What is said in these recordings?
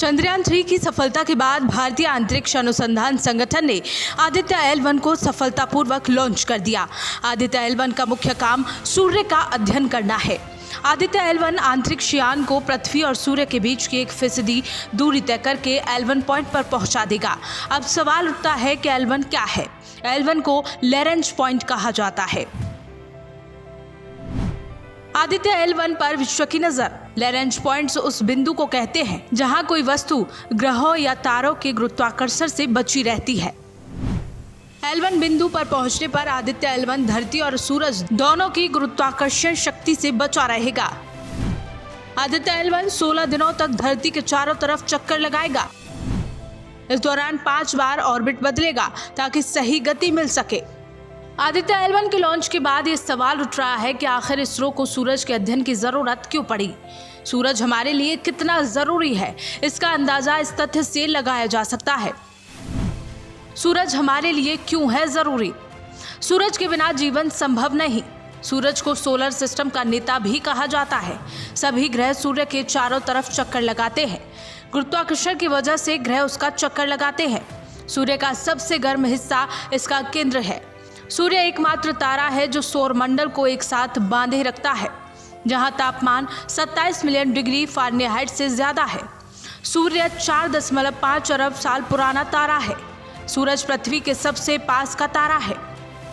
चंद्रयान-3 की सफलता के बाद भारतीय अंतरिक्ष अनुसंधान संगठन ने आदित्य L1 को सफलतापूर्वक लॉन्च कर दिया। आदित्य L1 का मुख्य काम सूर्य का अध्ययन करना है। आदित्य L1 अंतरिक्ष यान को पृथ्वी और सूर्य के बीच की 1% दूरी तय करके L1 पॉइंट पर पहुंचा देगा। अब सवाल उठता है कि L1 क्या है? L1 को लैरेंज पॉइंट कहा जाता है। आदित्य L1 पर विश्व की नजर। लैरेंज पॉइंट्स उस बिंदु को कहते हैं जहां कोई वस्तु ग्रहों या तारों के गुरुत्वाकर्षण से बची रहती है। L1 बिंदु पर पहुंचने पर आदित्य L1 धरती और सूरज दोनों की गुरुत्वाकर्षण शक्ति से बचा रहेगा। आदित्य L1 16 दिनों तक धरती के चारों तरफ चक्कर लगाएगा। इस दौरान 5 बार ऑर्बिट बदलेगा ताकि सही गति मिल सके। आदित्य L1 के लॉन्च के बाद ये सवाल उठ रहा है कि आखिर इसरो को सूरज के अध्ययन की जरूरत क्यों पड़ी? सूरज हमारे लिए कितना जरूरी है, इसका अंदाजा इस तथ्य से लगाया जा सकता है। सूरज हमारे लिए क्यों है जरूरी? सूरज के बिना जीवन संभव नहीं। सूरज को सोलर सिस्टम का नेता भी कहा जाता है। सभी ग्रह सूर्य के चारों तरफ चक्कर लगाते हैं। गुरुत्वाकर्षण की वजह से ग्रह उसका चक्कर लगाते हैं। सूर्य का सबसे गर्म हिस्सा इसका केंद्र है। सूर्य एकमात्र तारा है जो सौरमंडल को एक साथ बांधे रखता है, जहां तापमान 27 मिलियन डिग्री फ़ारेनहाइट से ज्यादा है। सूर्य 4.5 अरब साल पुराना तारा है। सूरज पृथ्वी के सबसे पास का तारा है।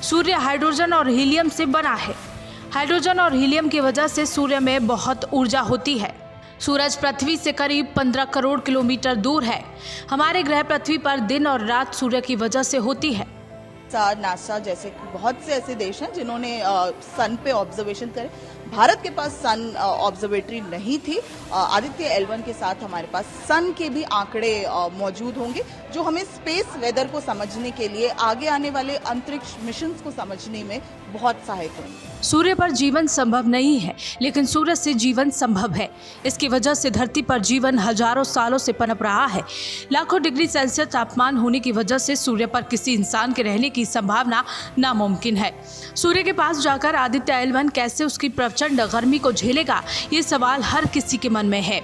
सूर्य हाइड्रोजन और हीलियम से बना है। हाइड्रोजन और हीलियम की वजह से सूर्य में बहुत ऊर्जा होती है। सूरज पृथ्वी से करीब 15 करोड़ किलोमीटर दूर है। हमारे ग्रह पृथ्वी पर दिन और रात सूर्य की वजह से होती है। नासा जैसे बहुत से ऐसे देश हैं जिन्होंने सन पे ऑब्जर्वेशन करे। भारत के पास सन ऑब्जर्वेटरी नहीं थी। आदित्य L1 के साथ हमारे पास सन के भी आंकड़े मौजूद होंगे जो हमें स्पेस वेदर को समझने के लिए, आगे आने वाले अंतरिक्ष मिशन को समझने में बहुत सहायक होंगे। सूर्य पर जीवन संभव नहीं है, लेकिन सूरज से जीवन संभव है। इसकी वजह से धरती पर जीवन हजारों सालों से पनप रहा है। लाखों डिग्री सेल्सियस तापमान होने की वजह से सूर्य पर किसी इंसान के रहने की संभावना नामुमकिन है। सूर्य के पास जाकर आदित्य L1 कैसे उसकी प्रचंड गर्मी को झेलेगा, ये सवाल हर किसी के मन में है।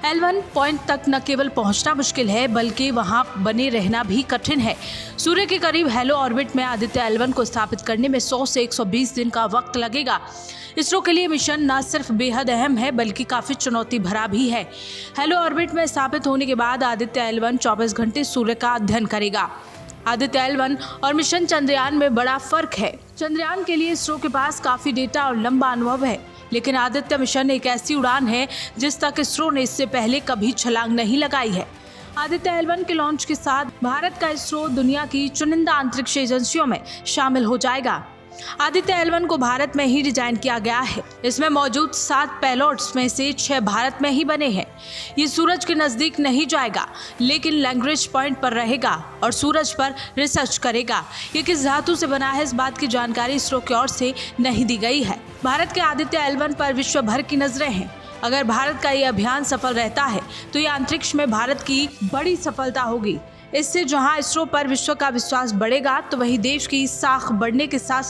L1 पॉइंट तक न केवल पहुंचना मुश्किल है, बल्कि वहां बने रहना भी कठिन है। सूर्य के करीब हेलो ऑर्बिट में आदित्य L1 को स्थापित करने में 100 से 120 दिन का वक्त लगेगा। इसरो के लिए मिशन न सिर्फ बेहद अहम है, बल्कि काफी चुनौती भरा भी है। हेलो ऑर्बिट में स्थापित होने के बाद आदित्य L1 24 घंटे सूर्य का अध्ययन करेगा। आदित्य L1 और मिशन चंद्रयान में बड़ा फर्क है। चंद्रयान के लिए इसरो के पास काफी डेटा और लंबा अनुभव है, लेकिन आदित्य मिशन एक ऐसी उड़ान है जिस तक इसरो ने इससे पहले कभी छलांग नहीं लगाई है। आदित्य L1 के लॉन्च के साथ भारत का इसरो दुनिया की चुनिंदा अंतरिक्ष एजेंसियों में शामिल हो जाएगा। आदित्य L1 को भारत में ही डिजाइन किया गया है। इसमें मौजूद 7 पेलोड्स में से 6 भारत में ही बने हैं। ये सूरज के नजदीक नहीं जाएगा, लेकिन लैग्रेंज पॉइंट पर रहेगा और सूरज पर रिसर्च करेगा। ये किस धातु से बना है, इस बात की जानकारी इसरो की ओर से नहीं दी गई है। भारत के आदित्य L1 पर विश्व भर की नजरें हैं। अगर भारत का ये अभियान सफल रहता है तो ये अंतरिक्ष में भारत की बड़ी सफलता होगी। इससे जहां इसरो पर विश्व का विश्वास बढ़ेगा, तो वहीं देश की साख बढ़ने के साथ